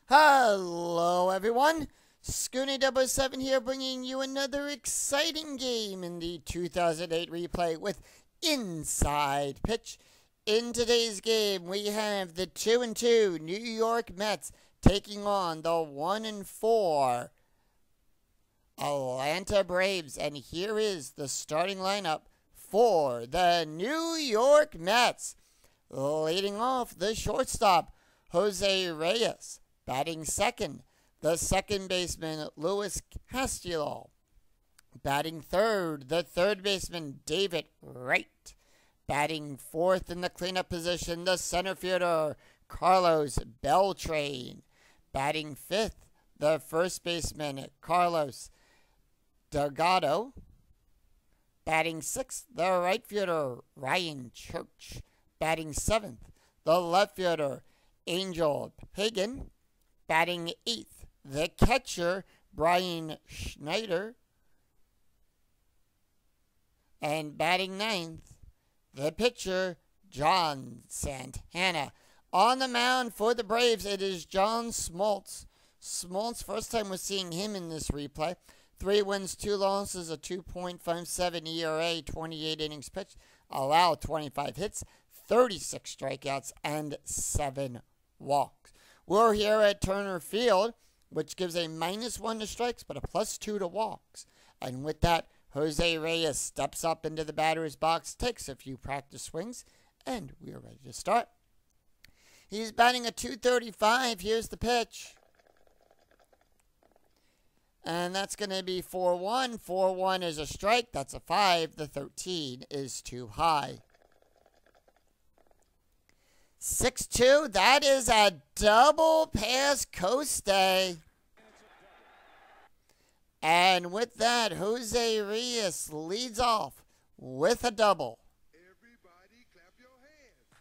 Hello everyone, Scoonie007 here bringing you another exciting game in the 2008 replay with Inside Pitch. In today's game we have the 2-2 New York Mets taking on the 1-4 Atlanta Braves, and here is the starting lineup for the New York Mets. Leading off, the shortstop, Jose Reyes. Batting second, the second baseman, Luis Castillo. Batting third, the third baseman, David Wright. Batting fourth in the cleanup position, the center fielder, Carlos Beltran. Batting fifth, the first baseman, Carlos Delgado. Batting sixth, the right fielder, Ryan Church. Batting seventh, the left fielder, Angel Pagan. Batting eighth, the catcher, Brian Schneider. And batting ninth, the pitcher, John Santana. On the mound for the Braves, it is John Smoltz. Smoltz, first time we're seeing him in this replay. 3 wins, 2 losses, a 2.57 ERA, 28 innings pitched, allowed 25 hits, 36 strikeouts, and 7 walks. We're here at Turner Field, which gives a -1 to strikes, but a +2 to walks. And with that, Jose Reyes steps up into the batter's box, takes a few practice swings, and we are ready to start. He's batting a .235. Here's the pitch. And that's going to be 4-1. 4-1 is a strike. That's a 5. The 13 is too high. 6-2, that is a double pass Coste. And with that, Jose Reyes leads off with a double. Everybody clap your hands.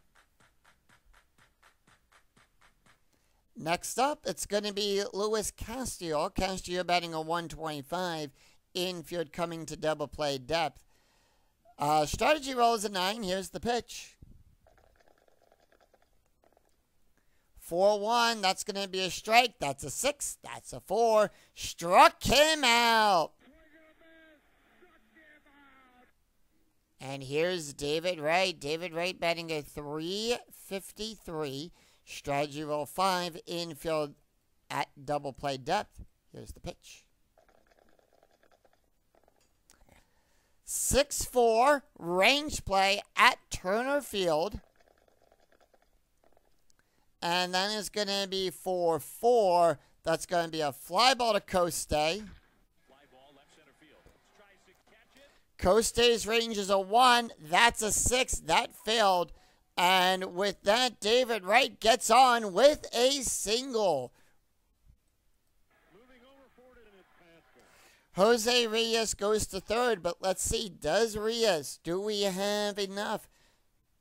Next up, it's going to be Luis Castillo. Castillo batting a .125. Infield coming to double play depth. Strategy roll is a 9. Here's the pitch. 4-1, that's going to be a strike. That's a 6. That's a 4. Struck him out. And here's David Wright. David Wright batting a .353. Strategy roll 5. Infield at double play depth. Here's the pitch. 6-4. Range play at Turner Field. And then it's going to be 4-4. That's going to be a fly ball to Coste. Coste's range is a 1. That's a 6. That failed. And with that, David Wright gets on with a single. Jose Reyes goes to third, but let's see, do we have enough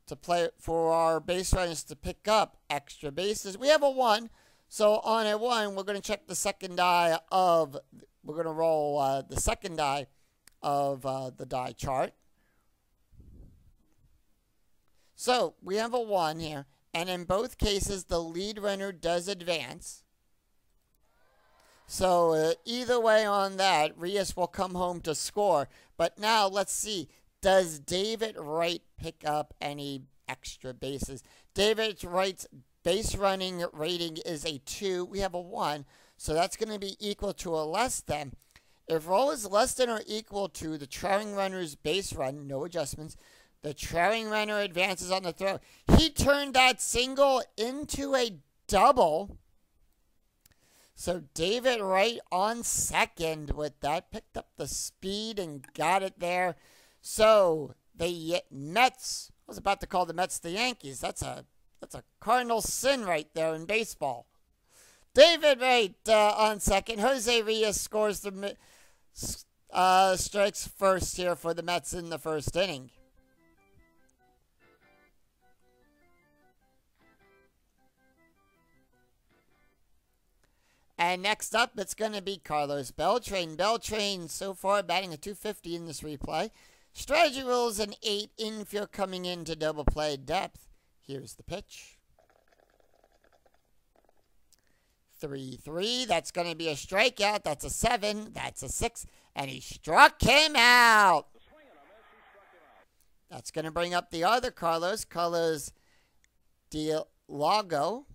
to play for our base runners to pick up extra bases? We have a 1. So on a 1, we're going to check the second die of, we're going to roll the second die of the die chart. So we have a 1 here, and in both cases, the lead runner does advance. So either way on that, Reyes will come home to score. But now let's see, does David Wright pick up any extra bases? David Wright's base running rating is a 2. We have a 1, so that's going to be equal to a less than. If roll is less than or equal to the trailing runner's base run, no adjustments, the trailing runner advances on the throw. He turned that single into a double. So David Wright on second with that, picked up the speed and got it there. So the Mets, I was about to call the Mets the Yankees. That's a cardinal sin right there in baseball. David Wright on second. Jose Reyes scores the strikes first here for the Mets in the first inning. And next up, it's going to be Carlos Beltran. Beltran so far batting a .250 in this replay. Strategy rules an 8. Infield coming in to double play depth. Here's the pitch. 3-3. That's going to be a strikeout. That's a 7. That's a 6. And he struck him out. That's going to bring up the other Carlos. Carlos Delago.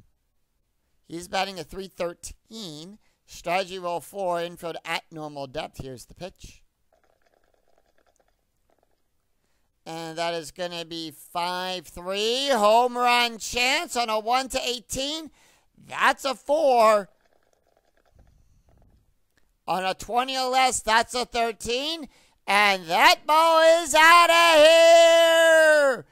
He's batting a 313. Strategy roll 4. Infield at normal depth. Here's the pitch. And that is going to be 5-3. Home run chance on a 1-18. That's a 4. On a 20 or less, that's a 13. And that ball is out of here.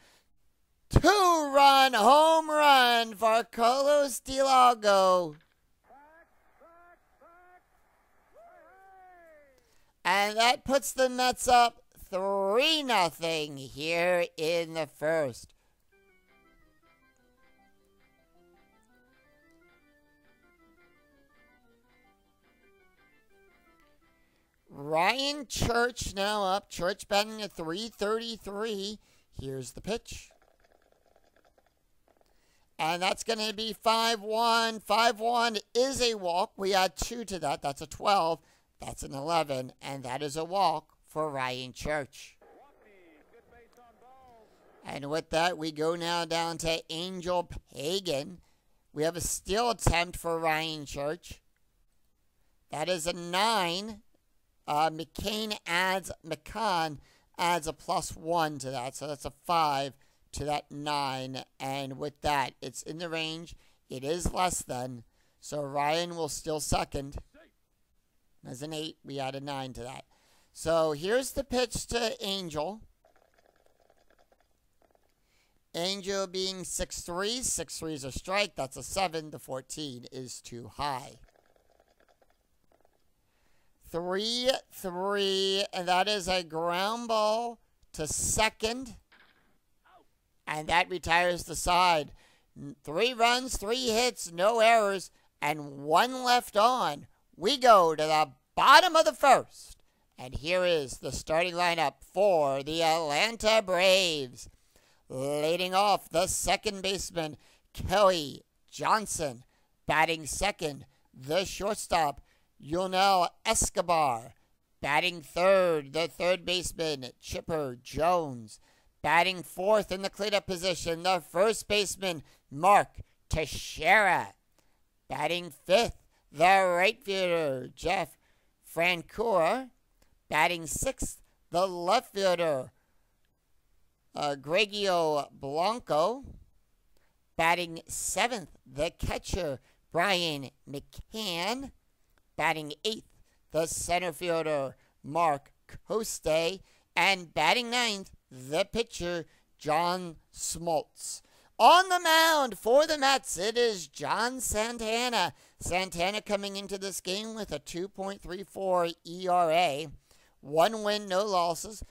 2-run home run for Carlos Delago. And that puts the Mets up 3-0 here in the first. Ryan Church now up. Church batting at 333. Here's the pitch. And that's going to be 5-1. 5-1 is a walk. We add 2 to that. That's a 12. That's an 11. And that is a walk for Ryan Church. And with that, we go now down to Angel Pagan. We have a steal attempt for Ryan Church. That is a 9. McCann adds a +1 to that. So that's a 5 to that 9. And with that, it's in the range. It is less than. So Ryan will still second. As an 8, we add a 9 to that. So here's the pitch to Angel. Angel being 6-3. 6-3 is a strike. That's a 7. The 14 is too high. 3-3. And that is a ground ball to second. And that retires the side. 3 runs, 3 hits, no errors, and 1 left on. We go to the bottom of the first. And here is the starting lineup for the Atlanta Braves. Leading off, the second baseman, Kelly Johnson. Batting second, the shortstop, Yunel Escobar. Batting third, the third baseman, Chipper Jones. Batting fourth in the cleanup position, the first baseman, Mark Teixeira. Batting fifth, the right fielder, Jeff Francoeur. Batting sixth, the left fielder, Gregio Blanco. Batting seventh, the catcher, Brian McCann. Batting eighth, the center fielder, Mark Coste. And batting ninth, the pitcher, John Smoltz. On the mound for the Mets, it is John Santana. Santana coming into this game with a 2.34 ERA. 1 win, no losses.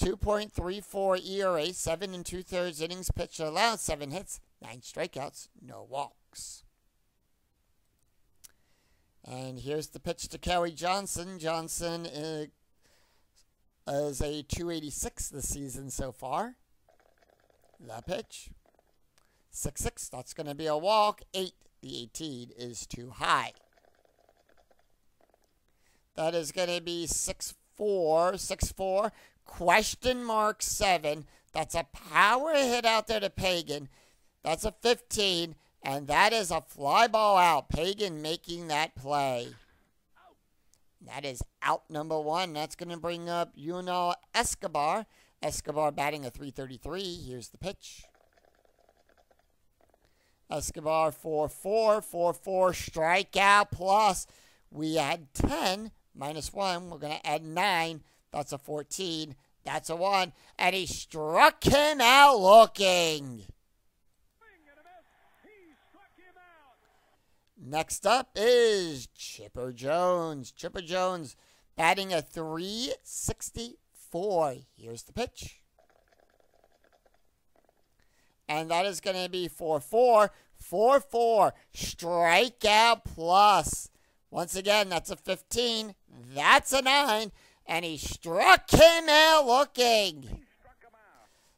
2.34 ERA, 7 2/3 innings pitched allowed, 7 hits, 9 strikeouts, no walks. And here's the pitch to Kelly Johnson. Johnson is a 286 this season so far. The pitch. 6-6, that's going to be a walk. 8, the 18 is too high. That is going to be 6-4. 6-4, question mark 7. That's a power hit out there to Pagan. That's a 15, and that is a fly ball out. Pagan making that play. That is out number 1. That's going to bring up Yunel Escobar. Escobar batting a 333. Here's the pitch. Escobar 4-4, 4-4, strikeout plus. We add 10. -1, we're going to add 9. That's a 14. That's a 1. And he struck him out looking. Next up is Chipper Jones. Chipper Jones batting a 364. Here's the pitch. And that is going to be 4-4. 4-4. Strikeout plus. Once again, that's a 15. That's a 9. And he struck him out looking.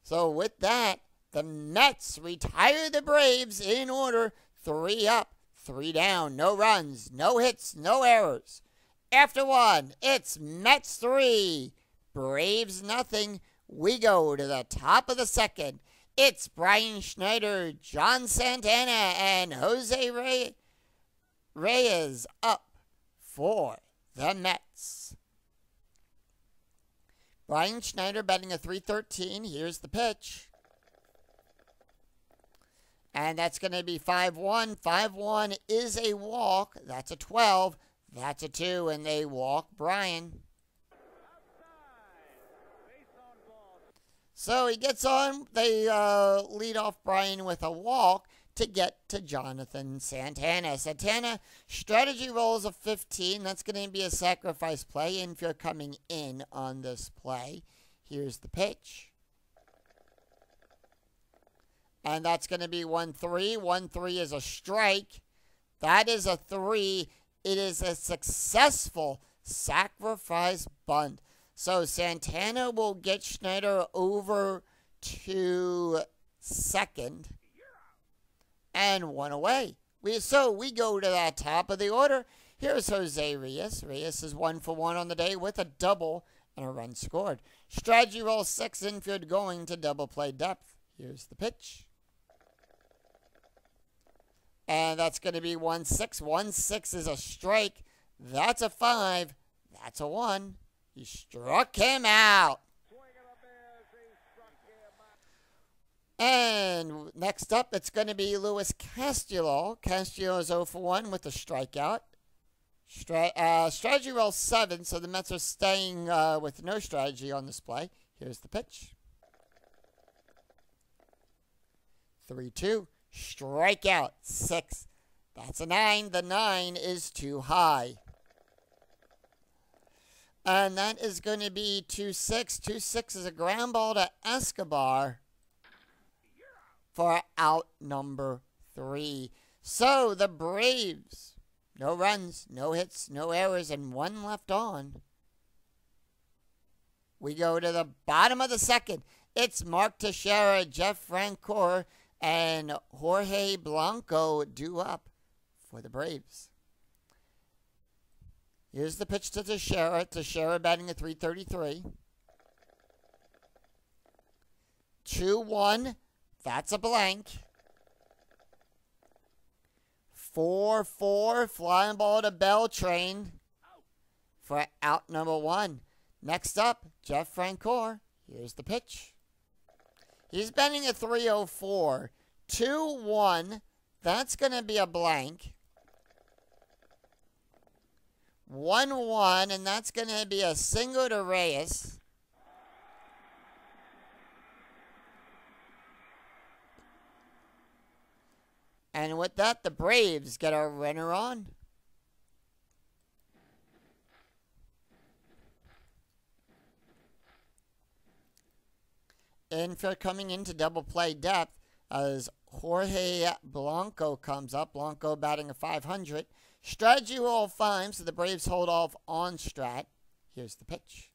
So with that, the Mets retire the Braves in order. 3 up, 3 down, no runs, no hits, no errors. After 1, it's Mets 3, Braves nothing. We go to the top of the 2nd. It's Brian Schneider, John Santana, and Jose Reyes up for the Mets. Brian Schneider batting a .313. Here's the pitch. And that's going to be 5-1. 5-1 is a walk. That's a 12. That's a 2, and they walk Brian. So he gets on. They lead off Brian with a walk to get to Jonathan Santana. Santana, strategy rolls of 15. That's going to be a sacrifice play. Infield coming in on this play. Here's the pitch. And that's going to be 1-3. 1-3 is a strike. That is a 3. It is a successful sacrifice bunt. So Santana will get Schneider over to second. And 1 away. So we go to the top of the order. Here's Jose Reyes. Reyes is 1 for 1 on the day with a double and a run scored. Strategy roll 6, infield going to double play depth. Here's the pitch. And that's going to be 1-6. 1-6 is a strike. That's a 5. That's a 1. He struck him out. And next up, it's going to be Luis Castillo. Castillo is 0 for 1 with a strikeout. Strategy roll 7, so the Mets are staying with no strategy on display. Here's the pitch. 3-2. Strikeout 6. That's a 9. The 9 is too high. And that is going to be 2-6. 2-6 is a ground ball to Escobar for out number 3. So the Braves, no runs, no hits, no errors, and 1 left on. We go to the bottom of the 2nd. It's Mark Teixeira, Jeff Francoeur, and Jorge Blanco due up for the Braves. Here's the pitch to Teixeira. Teixeira batting a .333. 2-1. That's a blank. 4-4. Flying ball to Beltran for out number 1. Next up, Jeff Francoeur. Here's the pitch. He's batting a .304. 2-1. That's going to be a blank. 1-1, and that's going to be a single to Reyes. And with that, the Braves get a runner on. Infield coming into double play depth as Jorge Blanco comes up. Blanco batting a .500. Strategy roll 5, so the Braves hold off on strat. Here's the pitch.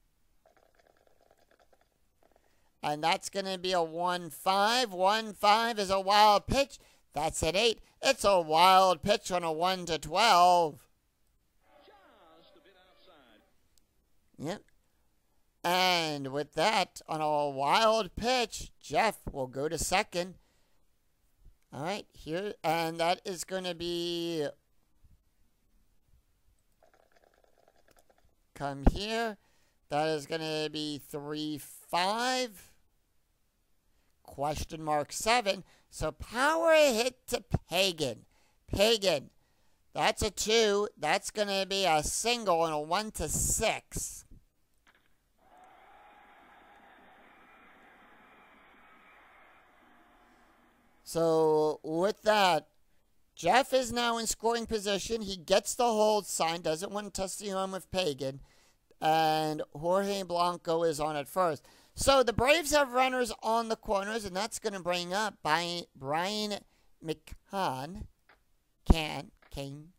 And that's going to be a 1-5. 1-5 is a wild pitch. That's an 8. It's a wild pitch on a 1-12. Just a bit outside. Yep. And with that, on a wild pitch, Jeff will go to second. All right, here, and that is going to be... Come here. That is going to be 3-5. Question mark 7. So power hit to Pagan. Pagan. That's a 2. That's going to be a single and a 1-6. So with that, Jeff is now in scoring position. He gets the hold sign, doesn't want to touch the arm with Pagan. And Jorge Blanco is on at first. So the Braves have runners on the corners, and that's going to bring up by Brian McCann. Kane.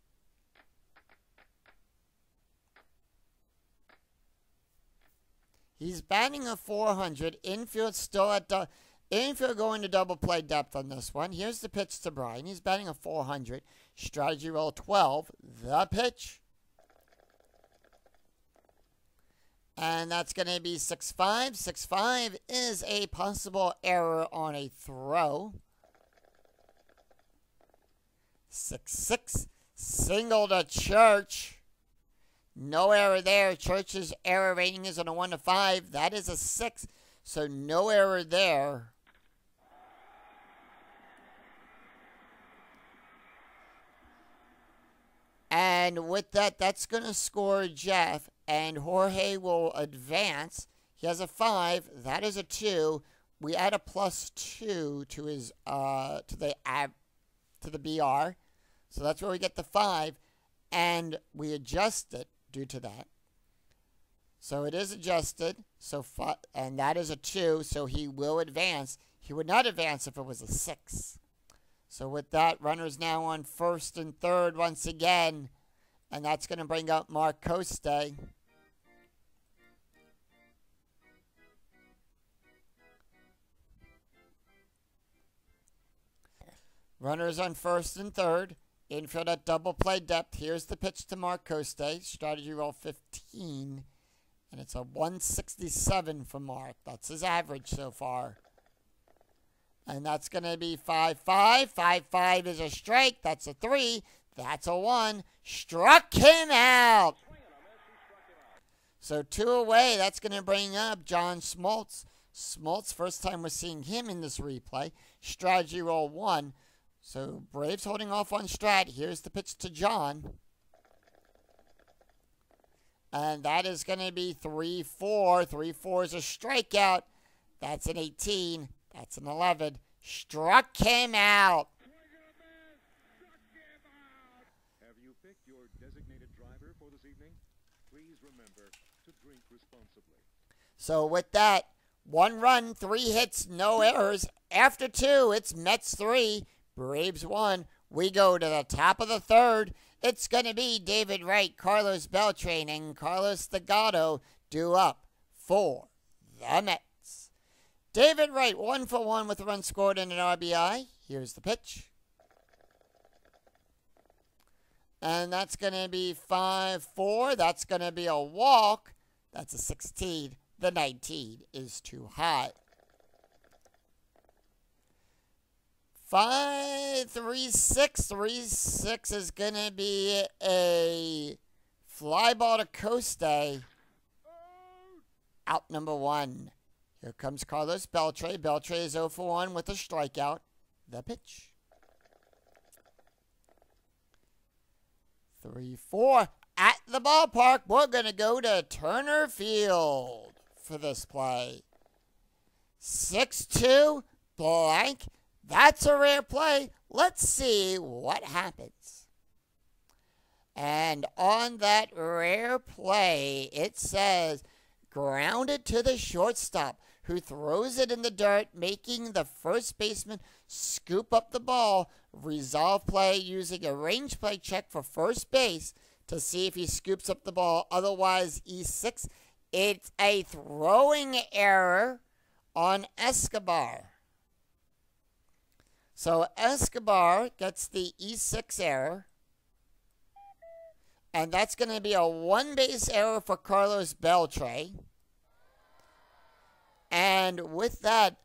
He's batting a .400. Infield still at Infield going to double play depth on this one. Here's the pitch to Brian. He's batting a 400. Strategy roll 12. The pitch. And that's going to be 6-5. 6-5 is a possible error on a throw. 6-6. Single to Church. No error there. Church's error rating is on a 1 to 5. That is a 6. So no error there. And with that, that's going to score Jeff. And Jorge will advance. He has a 5. That is a 2. We add a +2 to his to the BR. So that's where we get the 5. And we adjust it due to that. So it is adjusted. So and that is a 2. So he will advance. He would not advance if it was a 6. So with that, runners now on first and third once again. And that's going to bring up Mark Coste. Runners on first and third. Infield at double play depth. Here's the pitch to Mark Coste. Strategy roll 15. And it's a 167 for Mark. That's his average so far. And that's going to be 5-5. 5-5 is a strike. That's a 3. That's a 1. Struck him out. So 2 away. That's going to bring up John Smoltz. Smoltz, first time we're seeing him in this replay. Strategy roll 1. So Braves holding off on strat. Here's the pitch to John. And that is going to be 3-4. 3-4 is a strikeout. That's an 18. That's an 11. Struck him out. Have you picked your designated driver for this evening? Please remember to drink responsibly. So with that, 1 run, 3 hits, no errors. After 2, it's Mets 3, Braves 1. We go to the top of the third. It's going to be David Wright, Carlos Beltran, and Carlos Delgado due up for the Mets. David Wright, 1 for 1 with a run scored and an RBI. Here's the pitch. And that's going to be 5-4. That's going to be a walk. That's a 16. The 19 is too high. 5-3-6. 3-6 is going to be a fly ball to Coste. Out number 1. Here comes Carlos Beltran. Beltran is 0 for 1 with a strikeout. The pitch. 3-4. At the ballpark, we're going to go to Turner Field for this play. 6-2 blank. That's a rare play. Let's see what happens. And on that rare play, it says grounded to the shortstop, who throws it in the dirt, making the first baseman scoop up the ball. Resolve play using a range play check for first base to see if he scoops up the ball. Otherwise, E6. It's a throwing error on Escobar. So Escobar gets the E6 error. And that's going to be a 1-base error for Carlos Beltran. And with that,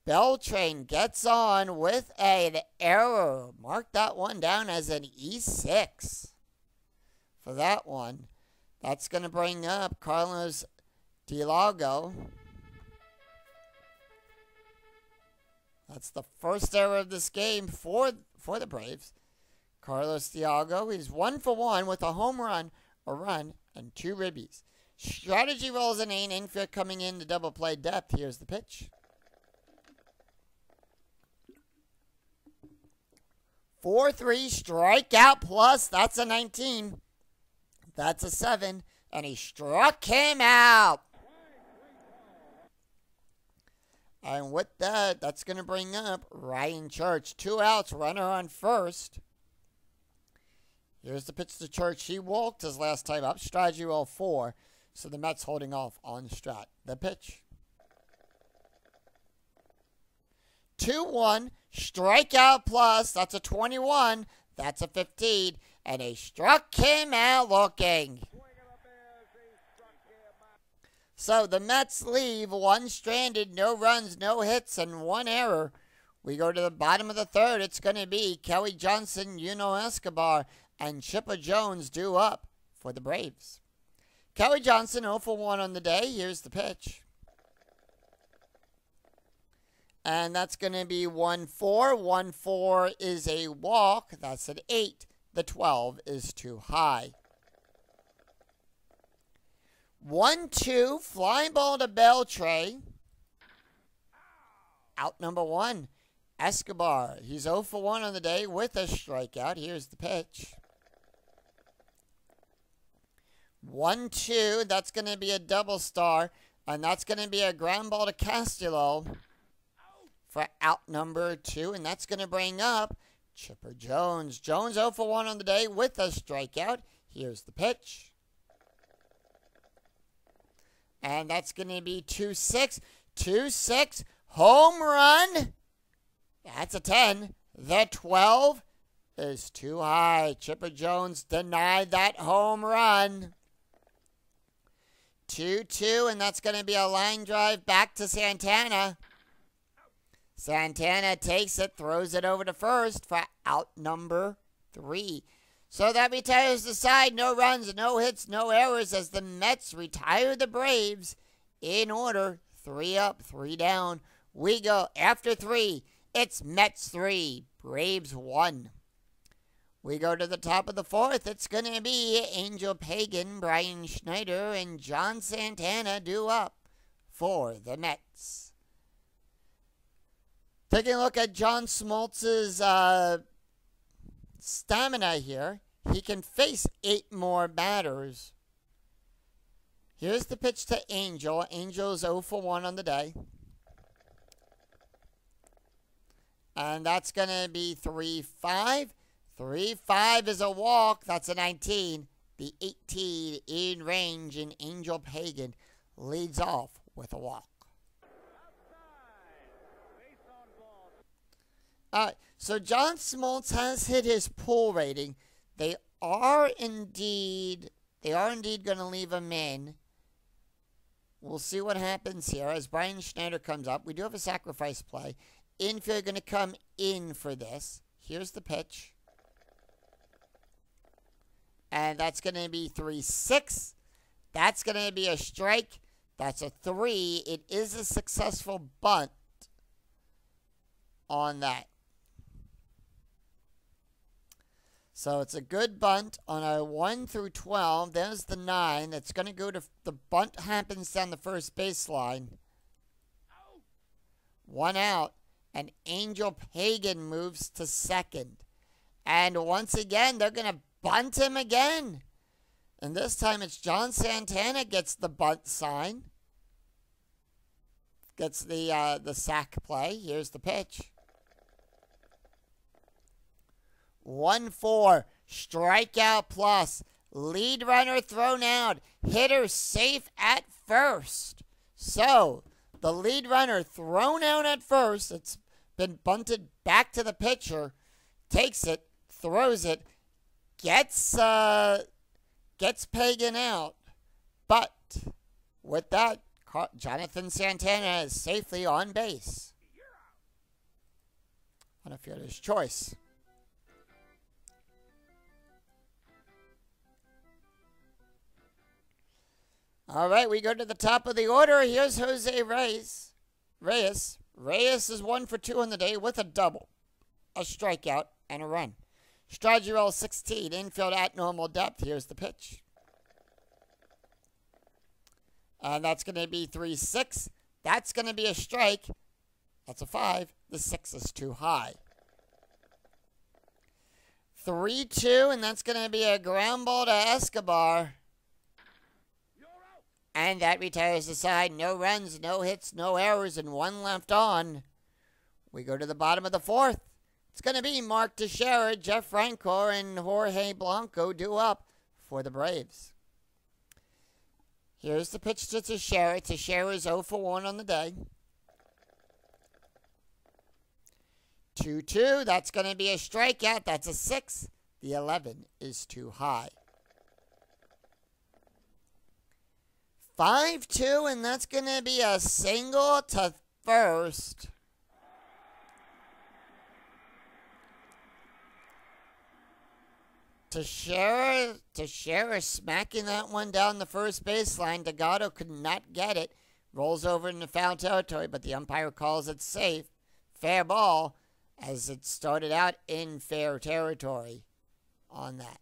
Beltran gets on with an error. Mark that one down as an E6 for that one. That's going to bring up Carlos Delgado. That's the first error of this game for the Braves. Carlos Delgado is 1 for 1 with a home run, a run, and 2 ribbies. Strategy rolls an 8. Infield coming in to double play depth. Here's the pitch. 4-3 strikeout plus. That's a 19. That's a 7. And he struck him out. And with that, that's going to bring up Ryan Church. 2 outs, runner on first. Here's the pitch to Church. He walked his last time up. Strategy roll 4. So the Mets holding off on strat. The pitch. 2-1. Strikeout plus. That's a 21. That's a 15. And he struck him out looking. So the Mets leave 1 stranded, no runs, no hits, and 1 error. We go to the bottom of the 3rd. It's going to be Kelly Johnson, Escobar, and Chipper Jones due up for the Braves. Kelly Johnson 0 for 1 on the day. Here's the pitch. And that's going to be 1-4. 1-4 is a walk. That's an 8. The 12 is too high. 1-2. Fly ball to Beltre. Out number 1. Escobar. He's 0 for 1 on the day with a strikeout. Here's the pitch. 1-2. That's going to be a double star. And that's going to be a ground ball to Castillo for out number 2. And that's going to bring up Chipper Jones. Jones 0 for 1 on the day with a strikeout. Here's the pitch. And that's going to be 2-6. 2-6. Home run. That's a 10. The 12 is too high. Chipper Jones denied that home run. 2-2, and that's going to be a line drive back to Santana. Santana takes it, throws it over to first for out number 3. So that retires the side. No runs, no hits, no errors as the Mets retire the Braves in order. 3 up, 3 down. We go after 3. It's Mets 3, Braves 1. We go to the top of the 4th. It's going to be Angel Pagan, Brian Schneider, and John Santana due up for the Mets. Taking a look at John Smoltz's stamina here. He can face 8 more batters. Here's the pitch to Angel. Angel's 0 for 1 on the day. And that's going to be 3-5. 3-5 is a walk. That's a 19. The 18 in range, and Angel Pagan leads off with a walk. All right, so John Smoltz has hit his pull rating. They are indeed going to leave him in. We'll see what happens here as Brian Schneider comes up. We do have a sacrifice play. Infield going to come in for this. Here's the pitch. And that's going to be 3-6. That's going to be a strike. That's a 3. It is a successful bunt on that. So it's a good bunt on a 1 through 12. There's the 9. That's going to go to the bunt happens down the first baseline. 1 out. And Angel Pagan moves to second. And once again, they're going to bunt him again. And this time it's John Santana gets the bunt sign. Gets the sack play. Here's the pitch. 1-4. Strikeout plus. Lead runner thrown out. Hitter safe at first. So, the lead runner thrown out at first. It's been bunted back to the pitcher. Takes it. Throws it. Gets Pagan out. But with that, Jonathan Santana is safely on base. On a fielder's choice. All right, we go to the top of the order. Here's Jose Reyes. Reyes is 1 for 2 on the day with a double, a strikeout, and a run. Stradurell 16, infield at normal depth. Here's the pitch. And that's going to be 3-6. That's going to be a strike. That's a 5. The 6 is too high. 3-2, and that's going to be a ground ball to Escobar. And that retires the side. No runs, no hits, no errors, and 1 left on. We go to the bottom of the 4th. It's going to be Mark Teixeira, Jeff Francoeur, and Jorge Blanco due up for the Braves. Here's the pitch to Teixeira. Teixeira is 0 for 1 on the day. 2-2, that's going to be a strikeout. That's a 6. The 11 is too high. 5-2, and that's going to be a single to first. Teixeira smacking that one down the first baseline. Delgado could not get it. Rolls over into foul territory, but the umpire calls it safe. Fair ball, as it started out in fair territory on that.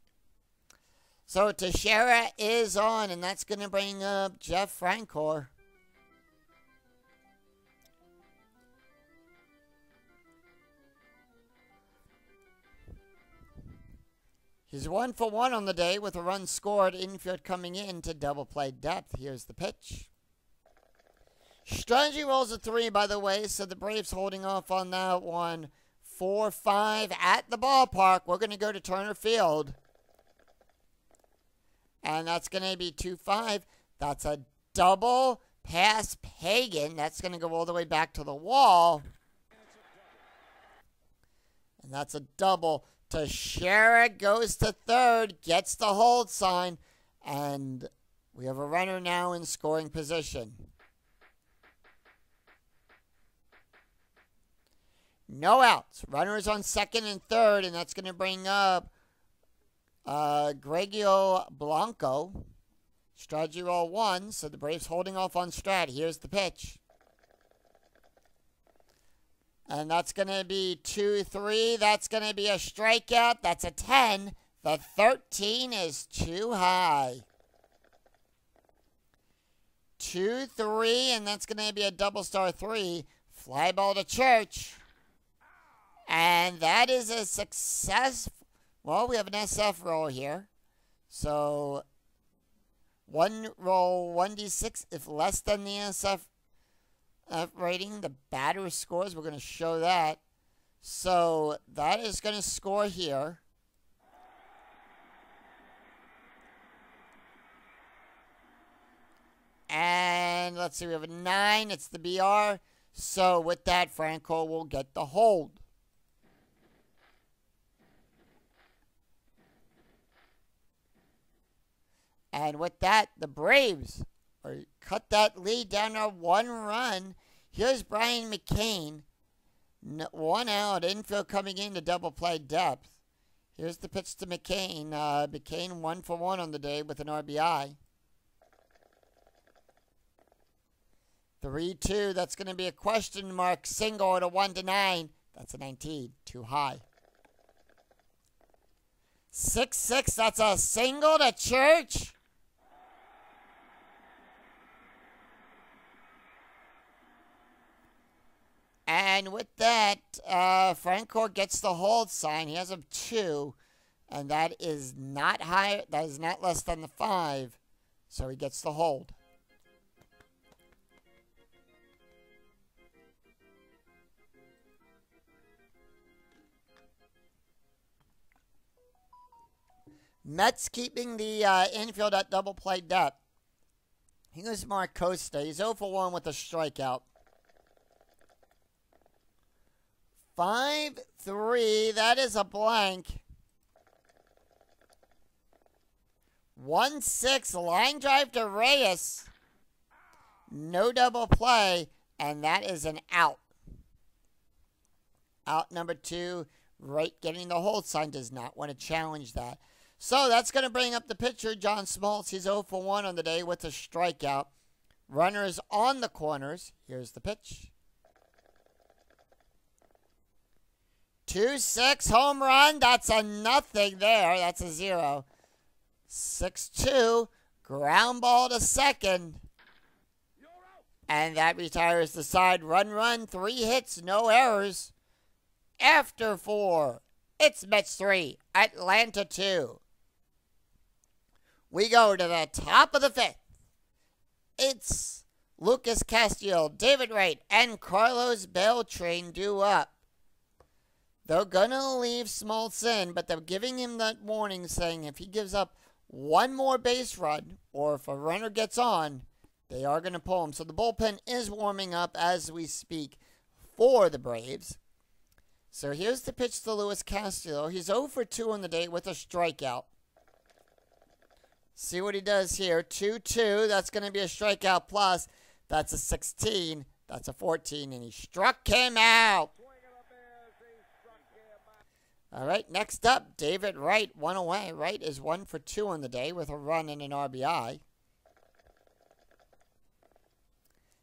So Teixeira is on, and that's going to bring up Jeff Francoeur. He's 1 for 1 on the day with a run scored, infield coming in to double play depth. Here's the pitch. Strategy rolls a 3, by the way, so the Braves holding off on that one. 4-5 at the ballpark. We're going to go to Turner Field. And that's going to be 2-5. That's a double past Pagan. That's going to go all the way back to the wall. And that's a double. Teixeira goes to third, gets the hold sign, and we have a runner now in scoring position. No outs. Runners on second and third, and that's going to bring up Gregorio Blanco. Strategy roll 1, so the Braves holding off on Strat. Here's the pitch. And that's going to be 2-3. That's going to be a strikeout. That's a 10. The 13 is too high. 2-3, and that's going to be a double star 3. Fly ball to Church. And that is a success. Well, we have an SF roll here. So, one roll, 1d6. If less than the SF rating, the batter scores. We're going to show that. So, that is going to score here. And let's see, we have a 9. It's the BR. So, with that, Francoeur will get the hold. And with that, the Braves cut that lead down to 1 run. Here's Brian McCain. 1 out, infield coming in to double play depth. Here's the pitch to McCain. McCain 1 for 1 on the day with an RBI. 3-2. That's going to be a question mark single at a 1-9. That's a 19. Too high. 6-6. That's a single to Church. And with that, Francoeur gets the hold sign. He has a 2, and that is not higher. That is not less than the 5, so he gets the hold. Mets keeping the infield at double play depth. Here's Mark Costa. He's 0 for 1 with a strikeout. 5-3. That is a blank. 1-6. Line drive to Reyes. No double play. And that is an out. Out number 2. Right, getting the hold sign. Does not want to challenge that. So that's going to bring up the pitcher, John Smoltz. He's 0 for 1 on the day with a strikeout. Runners on the corners. Here's the pitch. 2-6 home run. That's a nothing there. That's a 0. 6-2. Ground ball to second. And that retires the side. Run. 3 hits. No errors. After 4. It's Mets 3. Atlanta 2. We go to the top of the 5th. It's Lucas Castillo, David Wright, and Carlos Beltran due up. They're going to leave Smoltz in, but they're giving him that warning saying if he gives up one more base run or if a runner gets on, they are going to pull him. So the bullpen is warming up as we speak for the Braves. So here's the pitch to Luis Castillo. He's 0 for 2 on the day with a strikeout. See what he does here. 2-2. That's going to be a strikeout plus. That's a 16. That's a 14. And he struck him out. All right, next up, David Wright, 1 away. Wright is 1 for 2 on the day with a run and an RBI.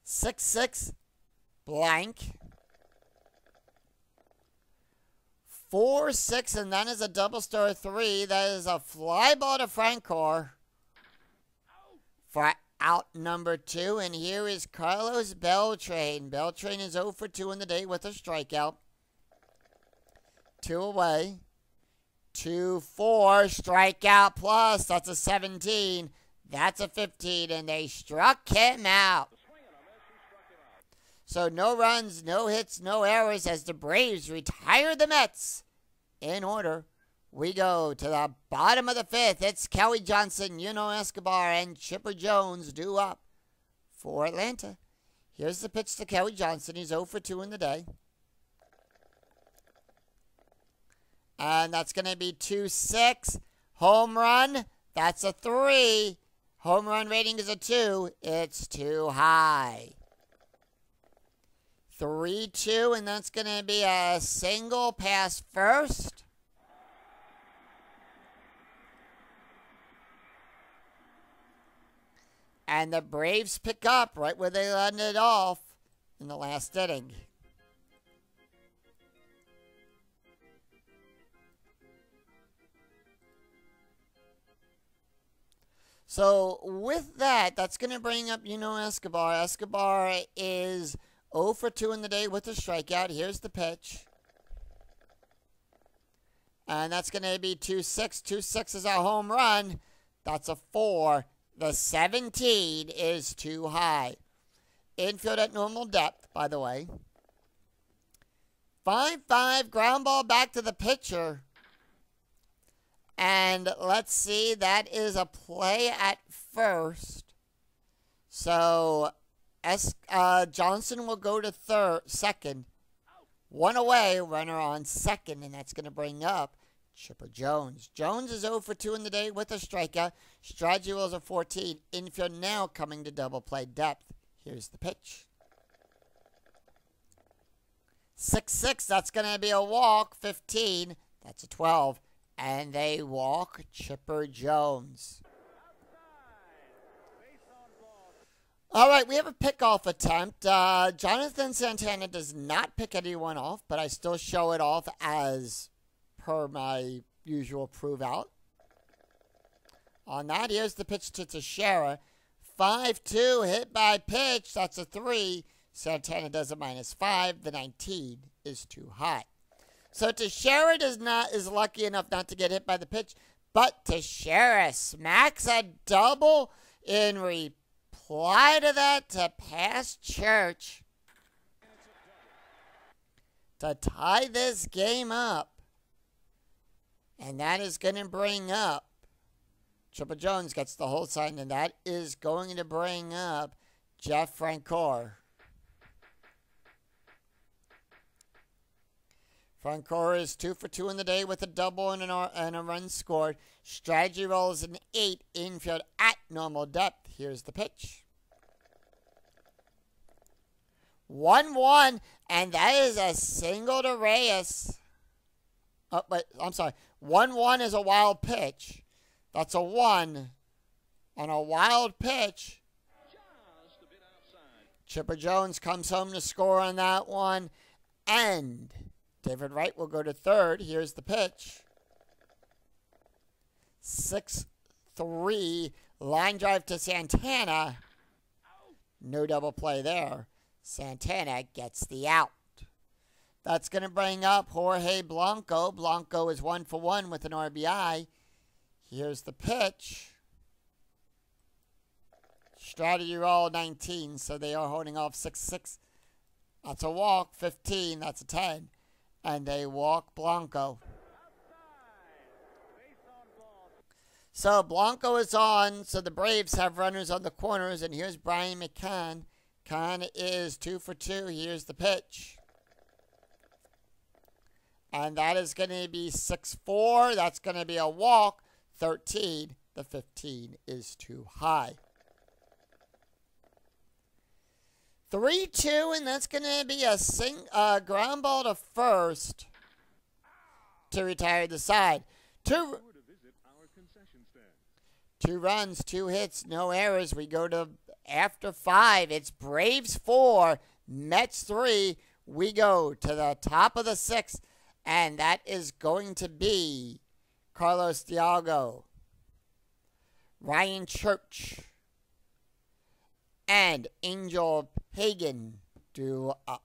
6-6, blank. 4-6, and that is a double star 3. That is a fly ball to Francoeur for out number 2. And here is Carlos Beltran. Beltran is 0 for 2 on the day with a strikeout. 2 away. 2-4, strikeout plus. That's a 17. That's a 15, and they struck him out. So no runs, no hits, no errors as the Braves retire the Mets. In order, we go to the bottom of the 5th. It's Kelly Johnson, Yuno Escobar, and Chipper Jones due up for Atlanta. Here's the pitch to Kelly Johnson. He's 0 for 2 in the day. And that's going to be 2-6. Home run, that's a 3. Home run rating is a 2. It's too high. 3-2, and that's going to be a single pass first. And the Braves pick up right where they ended off in the last inning. So with that, that's going to bring up Yuno Escobar. Escobar is 0 for 2 in the day with a strikeout. Here's the pitch. And that's going to be 2-6. 2-6 is a home run. That's a 4. The 17 is too high. Infield at normal depth, by the way. 5-5, ground ball back to the pitcher. And let's see, that is a play at first. So Johnson will go to second. 1 away, runner on second, and that's going to bring up Chipper Jones. Jones is 0 for 2 in the day with a strikeout. Strategy was a 14. Infield now coming to double play depth. Here's the pitch. 6-6, that's going to be a walk. 15, that's a 12. And they walk Chipper Jones. All right, we have a pickoff attempt. Jonathan Santana does not pick anyone off, but I still show it off as per my usual prove out. On that, here's the pitch to Teixeira. 5-2, hit by pitch. That's a 3. Santana does a -5. The 19 is too high. So Teixeira is lucky enough not to get hit by the pitch, but Teixeira smacks a double in reply to that to pass Church to tie this game up. And that is going to bring up Chipper Jones gets the whole sign, and that is going to bring up Jeff Francoeur. Francoeur is 2 for 2 in the day with a double and a run scored. Strategy rolls an 8, infield at normal depth. Here's the pitch. 1-1, and that is a single to Reyes. Oh, wait, I'm sorry. 1-1 is a wild pitch. That's a 1 on a wild pitch. Just a bit outside. Chipper Jones comes home to score on that one, and David Wright will go to third. Here's the pitch. 6-3. Line drive to Santana. No double play there. Santana gets the out. That's going to bring up Jorge Blanco. Blanco is 1 for 1 with an RBI. Here's the pitch. Strategy roll 19, so they are holding off 6-6. That's a walk. 15, that's a 10. And they walk Blanco. So Blanco is on. So the Braves have runners on the corners. And here's Brian McCann. Kahn is 2 for 2. Here's the pitch. And that is going to be 6-4. That's going to be a walk. 13. The 15 is too high. 3-2, and that's going to be a ground ball to first to retire the side. Two runs, 2 hits, no errors. We go to after 5. It's Braves 4, Mets 3. We go to the top of the 6th, and that is going to be Carlos Dialgo, Ryan Church, and Angel Pagan due up.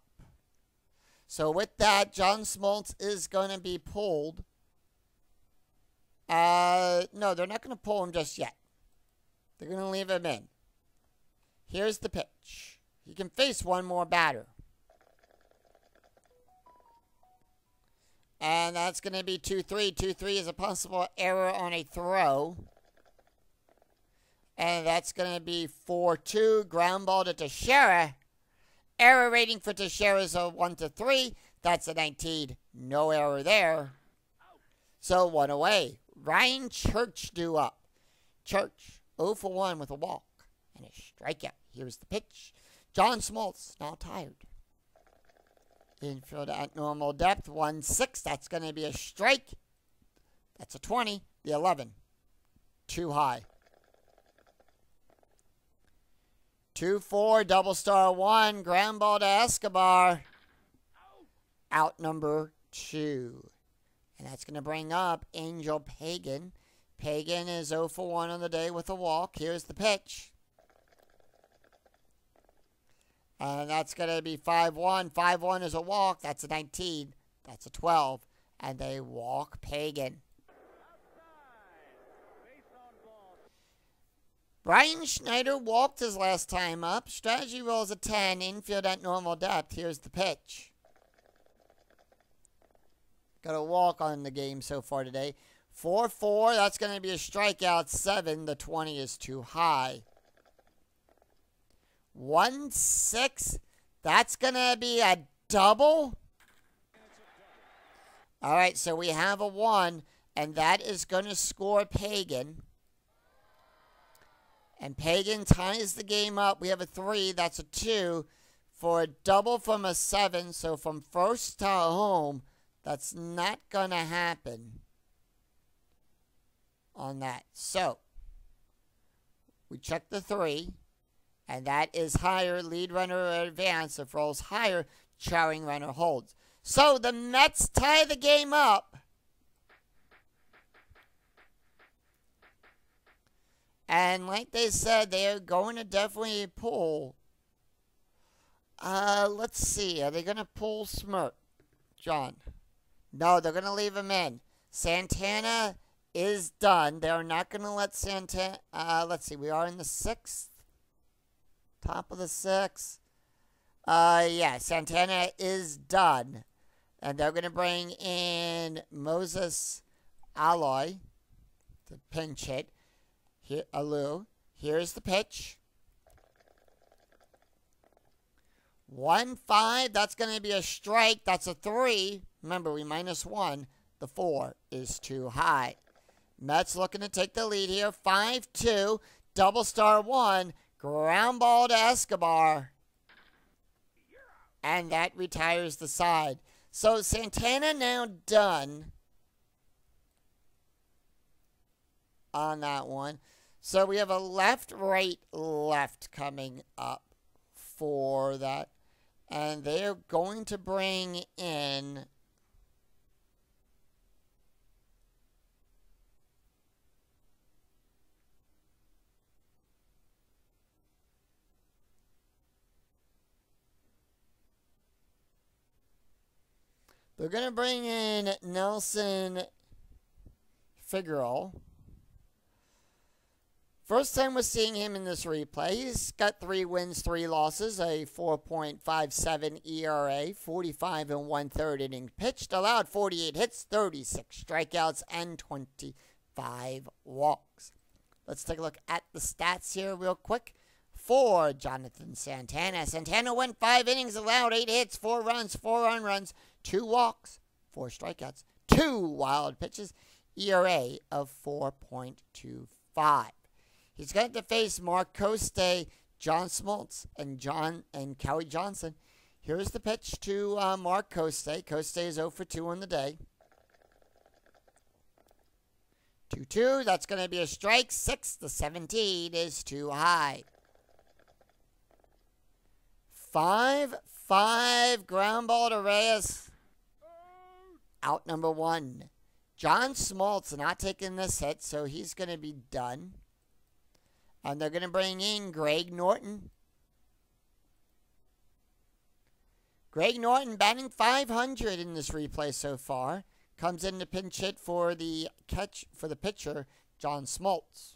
So with that, John Smoltz is going to be pulled. No, they're not going to pull him just yet. They're going to leave him in. Here's the pitch. He can face one more batter. And that's going to be 2-3. 2-3 is a possible error on a throw. And that's going to be 4-2. Ground ball to Teixeira. Error rating for Teixeira is a 1-3. That's a 19. No error there. So 1 away. Ryan Church due up. Church 0 for 1 with a walk and a strikeout. Here's the pitch. John Smoltz now tired. Infield at normal depth. 1-6. That's going to be a strike. That's a 20. The 11. Too high. 2-4. Double star 1. Ground ball to Escobar. Out number 2. And that's going to bring up Angel Pagan. Pagan is 0 for 1 on the day with a walk. Here's the pitch. And that's going to be 5-1. 5-1 is a walk. That's a 19. That's a 12. And they walk Pagan. Brian Schneider walked his last time up. Strategy rolls a 10. Infield at normal depth. Here's the pitch. Got a walk on the game so far today. 4-4. That's going to be a strikeout. 7. The 20 is too high. 1-6. That's going to be a double. All right, so we have a 1, and that is going to score Pagan. And Pagan ties the game up. We have a 3. That's a 2 for a double from a 7. So from first to home, that's not going to happen on that. So we check the 3. And that is higher. Lead runner advance. If rolls higher, charring runner holds. So the Mets tie the game up. And like they said, they are going to definitely pull. Let's see. Are they going to pull Smirk? John? No, they're going to leave him in. Santana is done. They're not going to let Santana. Let's see. We are in the 6th. Top of the 6th. Yeah, Santana is done. And they're going to bring in Moses Alloy to pinch hit. Here, Alou. Here's the pitch. 1-5. That's going to be a strike. That's a 3. Remember, we -1. The 4 is too high. Mets looking to take the lead here. 5-2. Double star 1. Ground ball to Escobar. And that retires the side. So Santana now done on that one. So we have a left, right, left coming up for that. And they're going to bring in Nelson Figueroa. First time we're seeing him in this replay. He's got 3 wins, 3 losses, a 4.57 ERA, 45 1/3 innings pitched, allowed 48 hits, 36 strikeouts, and 25 walks. Let's take a look at the stats here real quick for Jonathan Santana. Santana went 5 innings, allowed 8 hits, 4 runs, 4 earned runs, 2 walks, 4 strikeouts, 2 wild pitches, ERA of 4.25. He's going to face Mark Koste, John Smoltz, and Kelly Johnson. Here's the pitch to Mark Koste. Koste is 0 for 2 on the day. 2-2. That's going to be a strike. 6. The 17 is too high. 5-5. Ground ball to Reyes. Out number 1. John Smoltz not taking this hit, so he's going to be done. And they're going to bring in Greg Norton. Greg Norton batting .500 in this replay so far. Comes in to pinch hit for the pitcher, John Smoltz.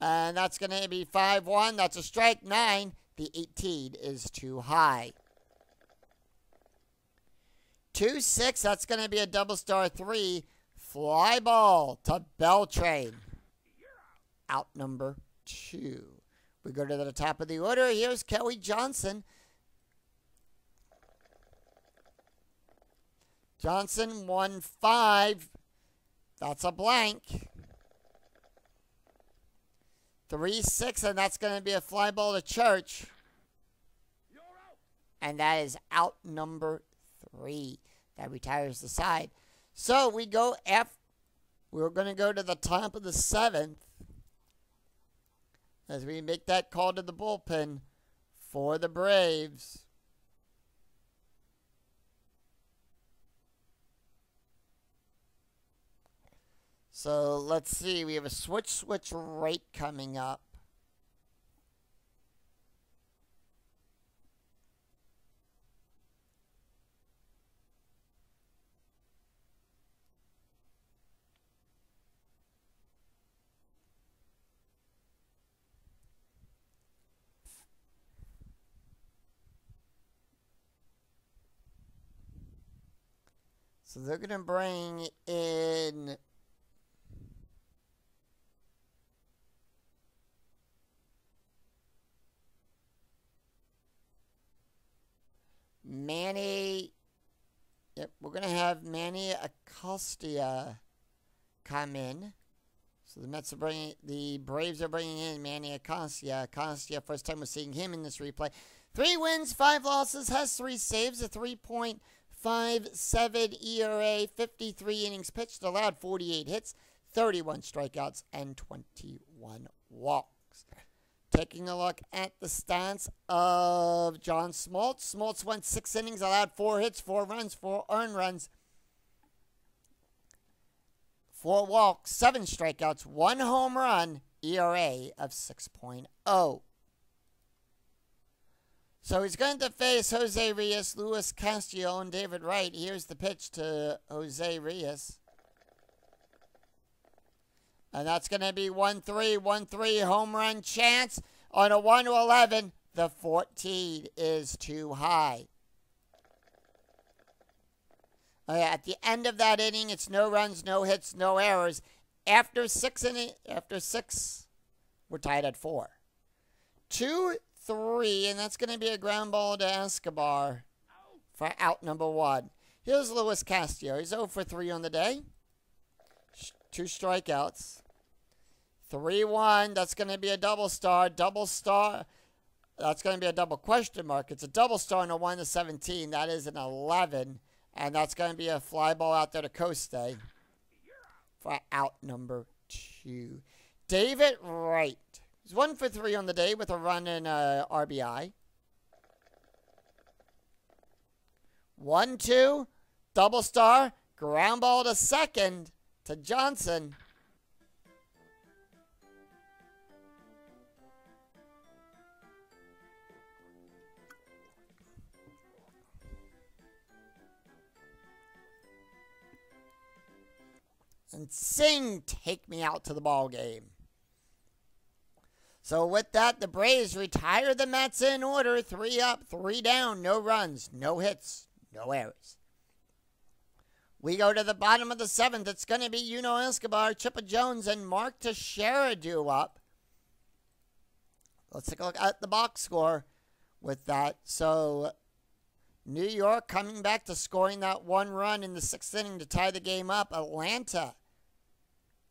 And that's going to be 5-1. That's a strike. 9. The 18 is too high. 2-6. That's going to be a double star. 3. Fly ball to Beltran. Out number 2. We go to the top of the order. Here's Kelly Johnson. Johnson 1-5. That's a blank. 3-6, and that's going to be a fly ball to Church. And that is out number 3. That retires the side. So we go we're going to go to the top of the 7th as we make that call to the bullpen for the Braves. So let's see. We have a switch right coming up. So they're going to bring in Manny. Yep, we're going to have Manny Acostia come in. So the Braves are bringing in Manny Acostia. Acostia, first time we're seeing him in this replay. 3 wins, 5 losses, has 3 saves, a 3.57 ERA, 53 innings pitched, allowed 48 hits, 31 strikeouts, and 21 walks. Taking a look at the stats of John Smoltz. Smoltz went 6 innings, allowed 4 hits, 4 runs, 4 earned runs, 4 walks, 7 strikeouts, 1 home run, ERA of 6.0. So he's going to face Jose Reyes, Luis Castillo, and David Wright. Here's the pitch to Jose Reyes. And that's going to be 1-3, 1-3 home run chance on a 1-11. The 14 is too high. At the end of that inning, it's no runs, no hits, no errors. After 6, we're tied at 4. 2-3, and that's going to be a ground ball to Escobar for out number 1. Here's Luis Castillo. He's 0 for 3 on the day. 2 strikeouts. 3-1. That's going to be a double star. Double star. That's going to be a double question mark. It's a double star on a 1-17. That is an 11. And that's going to be a fly ball out there to Koste for out number 2. David Wright. He's 1 for 3 on the day with a run and RBI. 1-2. Double star. Ground ball to second to Johnson. And sing, take me out to the ball game. So with that, the Braves retire the Mets in order. 3 up, 3 down, no runs, no hits, no errors. We go to the bottom of the 7th. It's going to be Yuno Escobar, Chipper Jones, and Mark Teixeira due up. Let's take a look at the box score with that. So New York coming back to scoring that 1 run in the 6th inning to tie the game up. Atlanta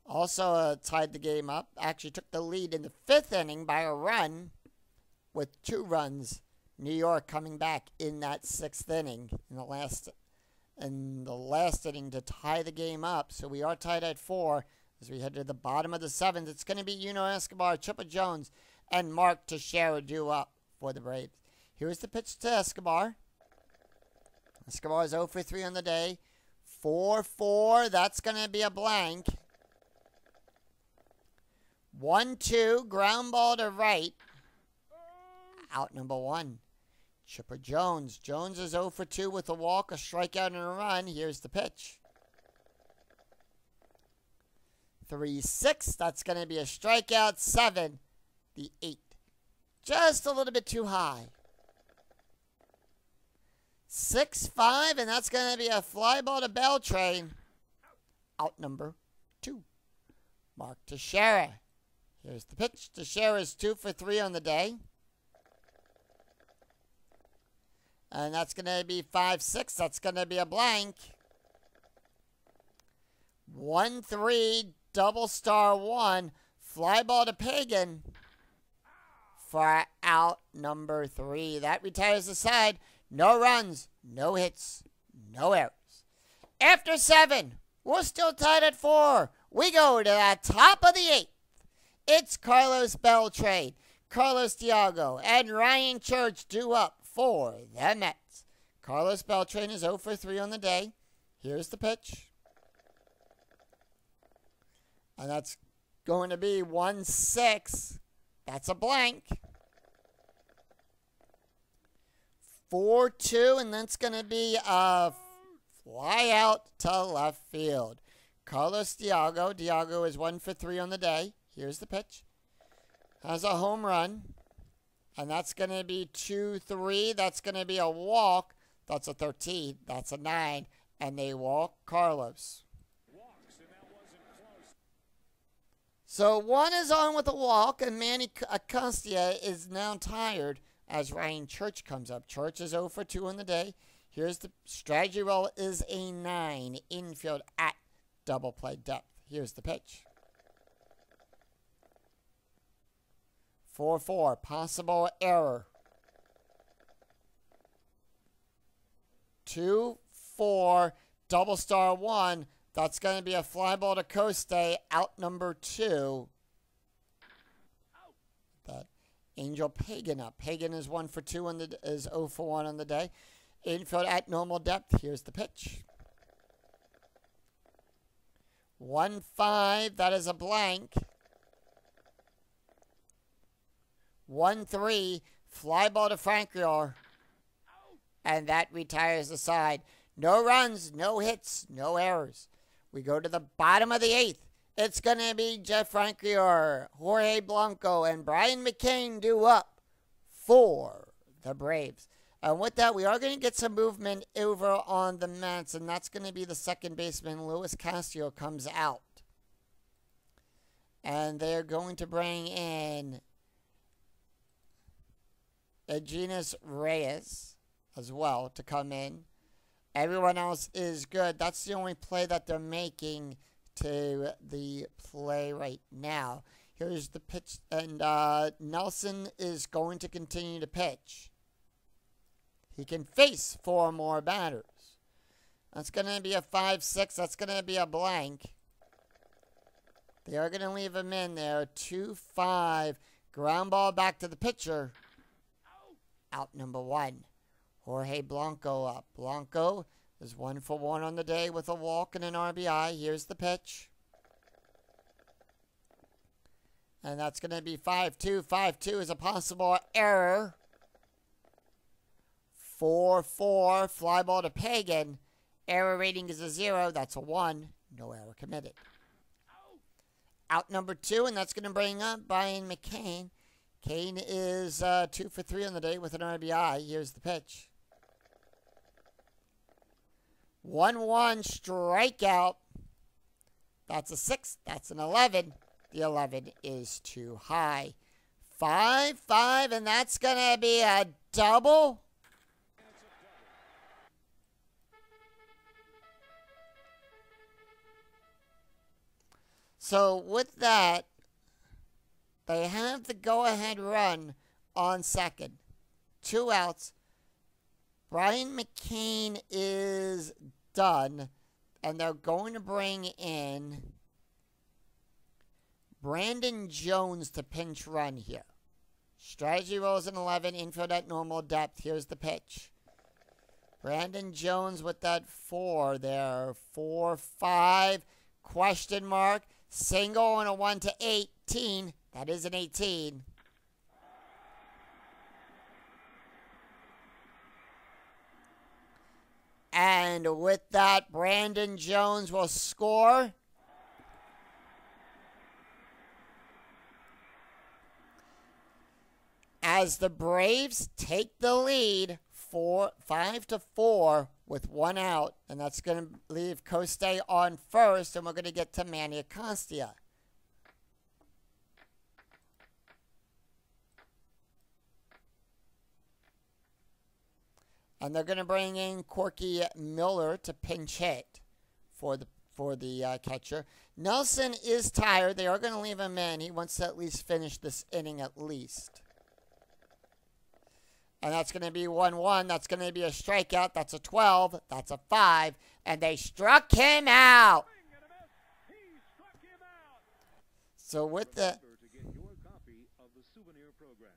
also tied the game up. Actually took the lead in the 5th inning by a run with 2 runs. New York coming back in that 6th inning in the last inning to tie the game up. So we are tied at 4 as we head to the bottom of the 7th. It's going to be Yunel Escobar, Chipper Jones, and Mark Teixeira due up for the Braves. Here's the pitch to Escobar. Escobar is 0 for 3 on the day. 4-4. That's going to be a blank. 1-2. Ground ball to right. Out number 1. Chipper Jones. Jones is 0 for 2 with a walk, a strikeout, and a run. Here's the pitch. 3-6. That's going to be a strikeout. 7. The 8. Just a little bit too high. 6-5, and that's going to be a fly ball to Beltran. Out number 2. Mark Teixeira. Here's the pitch. Teixeira is 2 for 3 on the day. And that's going to be 5-6. That's going to be a blank. 1-3, double star 1. Fly ball to Pagan for out number 3. That retires the side. No runs, no hits, no errors. After 7, we're still tied at 4. We go to the top of the 8th. It's Carlos Beltran, Carlos Diago, and Ryan Church due up for the Mets. Carlos Beltran is 0 for 3 on the day. Here's the pitch. And that's going to be 1-6. That's a blank. 4-2, and that's going to be a fly out to left field. Carlos Diago. Diago is 1 for 3 on the day. Here's the pitch. Has a home run. And that's going to be 2-3. That's going to be a walk. That's a 13. That's a 9. And they walk Carlos. So 1 is on with a walk, and Manny Acosta is now tired as Ryan Church comes up. Church is 0 for 2 on the day. Here's the strategy roll is a 9. Infield at double play depth. Here's the pitch. 4-4. Possible error. 2-4. Double star 1. That's going to be a fly ball to Coste. Out number 2. That Angel Pagan up. Pagan is 1 for 2 on the is 0 for 1 on the day. Infield at normal depth. Here's the pitch. 1-5. That is a blank. 1-3. Fly ball to Francoeur. And that retires the side. No runs, no hits, no errors. We go to the bottom of the 8th. It's going to be Jeff Francoeur, Jorge Blanco, and Brian McCain due up for the Braves. And with that, we are going to get some movement over on the Mets, and that's going to be the second baseman, Luis Castillo, comes out. And they're going to bring in Eugenio Reyes as well to come in. Everyone else is good. That's the only play that they're making to the play right now. Here's the pitch, and Nelson is going to continue to pitch. He can face 4 more batters. That's going to be a 5-6. That's going to be a blank. They are going to leave him in there. 2-5. Ground ball back to the pitcher. Out number 1. Jorge Blanco up. Blanco is 1 for 1 on the day with a walk and an RBI. Here's the pitch. And that's going to be 5-2. 5-2 is a possible error. 4-4. Fly ball to Pagan. Error rating is a 0. That's a 1. No error committed. Out number 2, and that's going to bring up Brian McCain. Kane is 2 for 3 on the day with an RBI. Here's the pitch. 1-1 strikeout. That's a 6. That's an 11. The 11 is too high. 5-5, and that's going to be a double. So with that, they have the go-ahead run on second. 2 outs. Brian McCain is done, and they're going to bring in Brandon Jones to pinch run here. Strategy rolls in 11, infield at normal depth. Here's the pitch. Brandon Jones with that 4 there. 4-5, question mark. Single and a 1-18. That is an 18. And with that, Brandon Jones will score. As the Braves take the lead 5-4 with 1 out. And that's going to leave Coste on first. And we're going to get to Manny Acosta. And they're going to bring in Corky Miller to pinch hit for the catcher. Nelson is tired. They are going to leave him in. He wants to at least finish this inning at least. And that's going to be 1-1. That's going to be a strikeout. That's a 12. That's a 5. And they struck him out. So with the... Remember to get your copy of the souvenir program.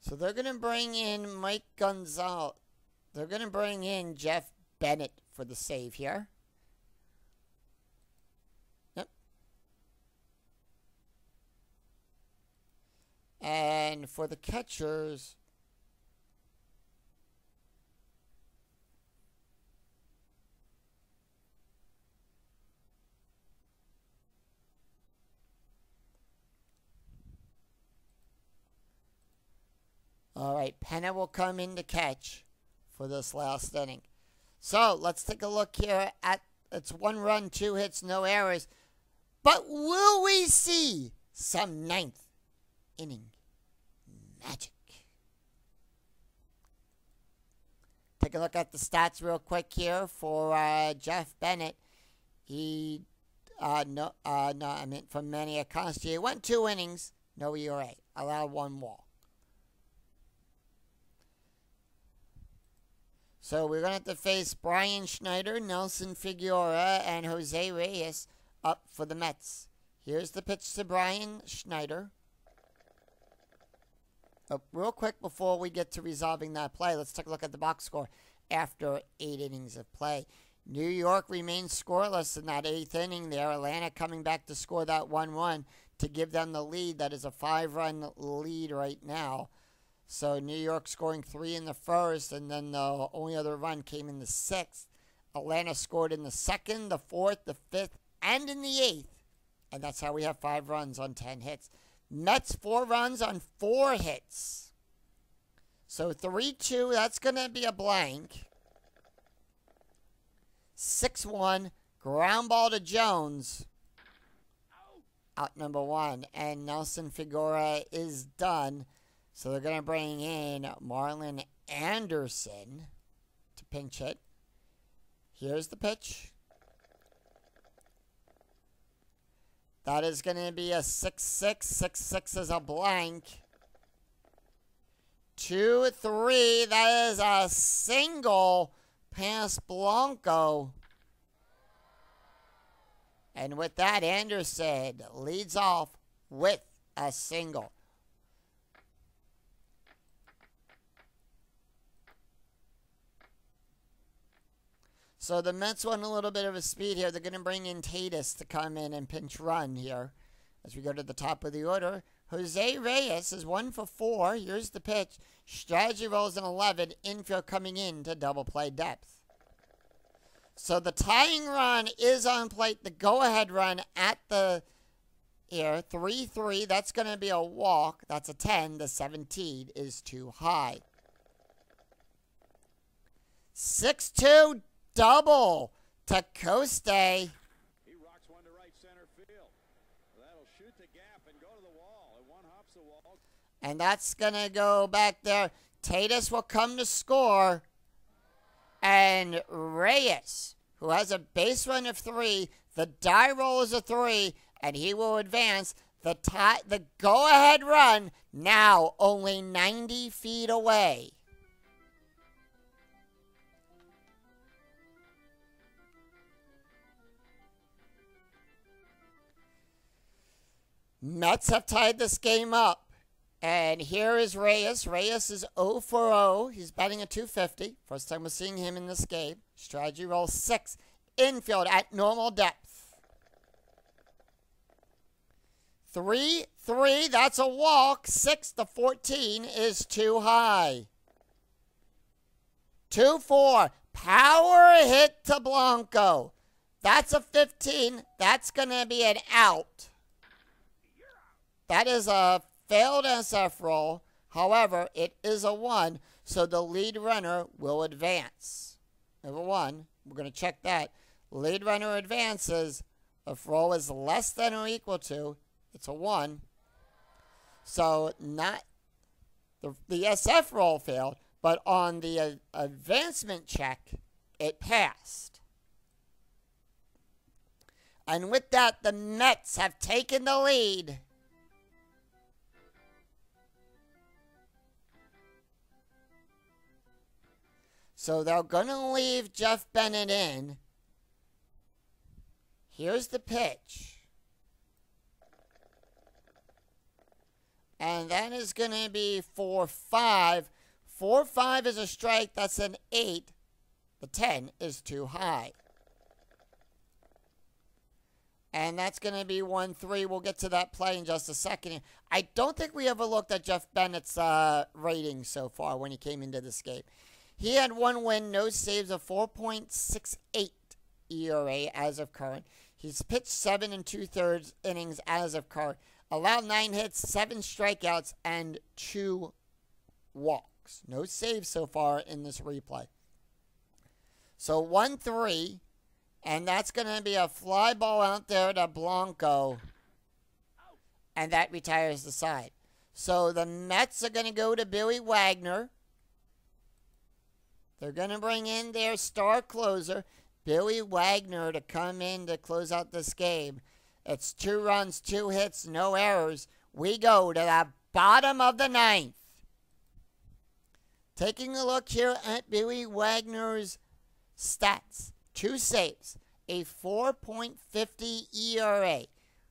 So they're going to bring in Mike Gonzalez. They're going to bring in Jeff Bennett for the save here. Yep. And for the catchers, all right, Penna will come in to catch for this last inning. So let's take a look here at it's 1 run, 2 hits, no errors. But will we see some 9th inning magic? Take a look at the stats real quick here for Jeff Bennett. He I meant from Manny Acosta. He went 2 innings, no ERA, allowed 1 walk. So we're going to have to face Brian Schneider, Nelson Figueroa, and Jose Reyes up for the Mets. Here's the pitch to Brian Schneider. Oh, real quick before we get to resolving that play, let's take a look at the box score after 8 innings of play. New York remains scoreless in that 8th inning there. Atlanta coming back to score that 1-1 to give them the lead. That is a 5-run lead right now. So New York scoring 3 in the first, and then the only other run came in the 6th. Atlanta scored in the 2nd, the 4th, the 5th, and in the 8th. And that's how we have 5 runs on 10 hits. Mets 4 runs on 4 hits. So 3-2, that's going to be a blank. 6-1, ground ball to Jones. Out number 1, and Nelson Figueroa is done. So they're going to bring in Marlon Anderson to pinch hit. Here's the pitch. That is going to be a 6-6. 6-6 is a blank. 2-3. That is a single past Blanco. And with that, Anderson leads off with a single. So the Mets want a little bit of a speed here. They're going to bring in Tatis to come in and pinch run here as we go to the top of the order. Jose Reyes is 1 for 4. Here's the pitch. Strategy rolls in 11. Infield coming in to double play depth. So the tying run is on plate. The go-ahead run at the here, 3-3. That's going to be a walk. That's a 10. The 17 is too high. 6-2 double to Coste. He rocks one to right center field. That'll shoot the gap and go to the wall. And one hops the wall. And that's going to go back there. Tatis will come to score. And Reyes, who has a base run of 3, the die roll is a 3, and he will advance. The go-ahead run now only 90 feet away. Mets have tied this game up. And here is Reyes. Reyes is 0 for 0. He's batting a 250. First time we're seeing him in this game. Strategy roll 6. Infield at normal depth. 3-3. That's a walk. 6-14 is too high. 2-4. Power hit to Blanco. That's a 15. That's going to be an out. That is a failed SF roll. However, it is a 1, so the lead runner will advance. Number 1, we're going to check that. Lead runner advances. If roll is less than or equal to, it's a 1. So not the SF roll failed, but on the advancement check, it passed. And with that, the Mets have taken the lead. So they're going to leave Jeff Bennett in. Here's the pitch. And that is going to be 4-5. 4-5 is a strike. That's an 8. The 10 is too high. And that's going to be 1-3. We'll get to that play in just a second. I don't think we ever looked at Jeff Bennett's rating so far when he came into this game. He had 1 win, no saves, a 4.68 ERA as of current. He's pitched 7 2/3 innings as of current. Allowed 9 hits, 7 strikeouts, and 2 walks. No saves so far in this replay. So 1-3, and that's going to be a fly ball out there to Blanco, and that retires the side. So the Mets are going to go to Billy Wagner. They're going to bring in their star closer, Billy Wagner, to come in to close out this game. It's 2 runs, 2 hits, no errors. We go to the bottom of the 9th. Taking a look here at Billy Wagner's stats. 2 saves, a 4.50 ERA,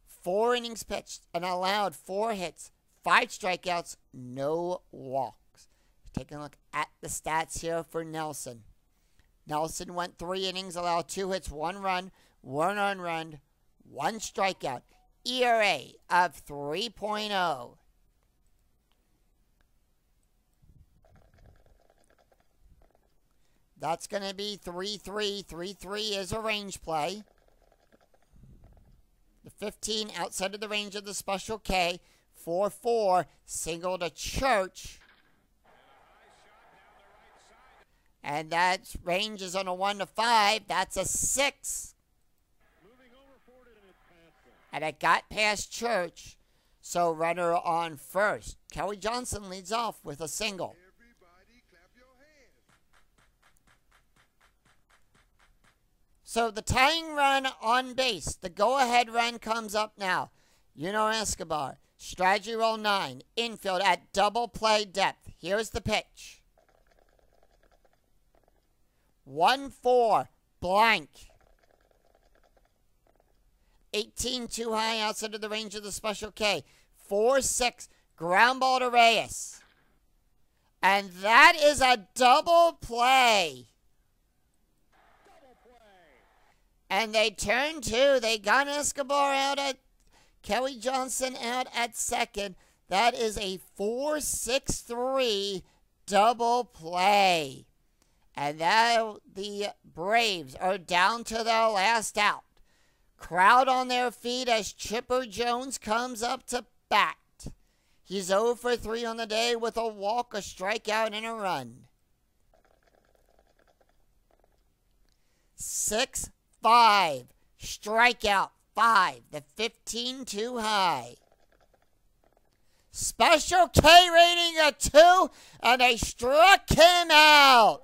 4 innings pitched, and allowed 4 hits, 5 strikeouts, no walks. Taking a look at the stats here for Nelson. Nelson went 3 innings, allowed 2 hits, 1 run, 1 earned run, 1 strikeout. ERA of 3.0. That's going to be 3-3. 3-3 is a range play. The 15 outside of the range of the special K. 4-4, single to Church. And that range is on a 1-5. That's a 6. And it got past Church. So runner on first. Kelly Johnson leads off with a single. Everybody clap your hands. So the tying run on base. The go-ahead run comes up now. Yunior Escobar. Strategy roll 9. Infield at double play depth. Here's the pitch. 1-4, blank. 18 too high outside of the range of the special K. 4-6, ground ball to Reyes. And that is a double play. And they turn 2. They got Escobar out at Kelly Johnson out at second. That is a 4-6-3 double play. And now the Braves are down to their last out. Crowd on their feet as Chipper Jones comes up to bat. He's 0 for 3 on the day with a walk, a strikeout, and a run. 6-5. Strikeout 5. The 15 too high. Special K rating a 2, and they struck him out.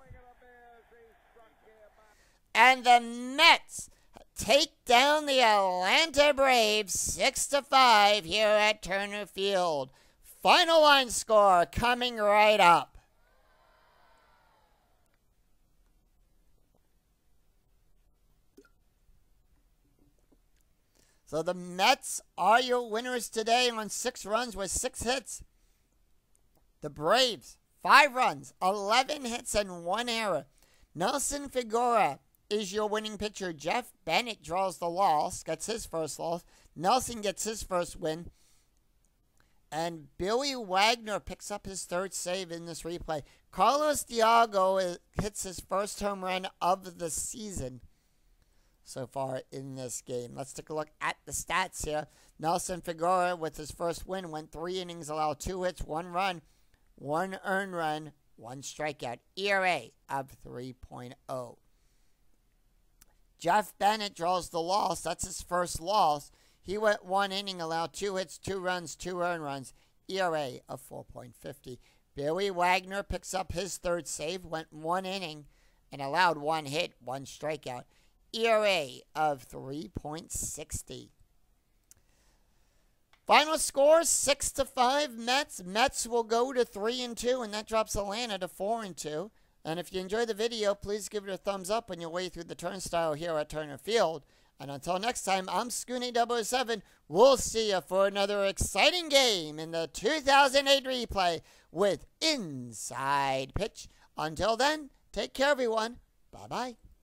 And the Mets take down the Atlanta Braves 6-5 here at Turner Field. Final line score coming right up. So the Mets are your winners today on 6 runs with 6 hits. The Braves, 5 runs, 11 hits, and 1 error. Nelson Figueroa is your winning pitcher. Jeff Bennett draws the loss, gets his first loss. Nelson gets his first win. And Billy Wagner picks up his 3rd save in this replay. Carlos Diago hits his first home run of the season so far in this game. Let's take a look at the stats here. Nelson Figueroa with his first win went 3 innings, allowed 2 hits, 1 run, 1 earned run, 1 strikeout. ERA of 3.0. Jeff Bennett draws the loss. That's his first loss. He went 1 inning, allowed 2 hits, 2 runs, 2 earned runs. ERA of 4.50. Billy Wagner picks up his 3rd save, went 1 inning, and allowed 1 hit, 1 strikeout. ERA of 3.60. Final score 6-5 Mets. Mets will go to 3-2, and that drops Atlanta to 4-2. And if you enjoyed the video, please give it a thumbs up on your way through the turnstile here at Turner Field. And until next time, I'm Scooney007. We'll see you for another exciting game in the 2008 replay with Inside Pitch. Until then, take care, everyone. Bye-bye.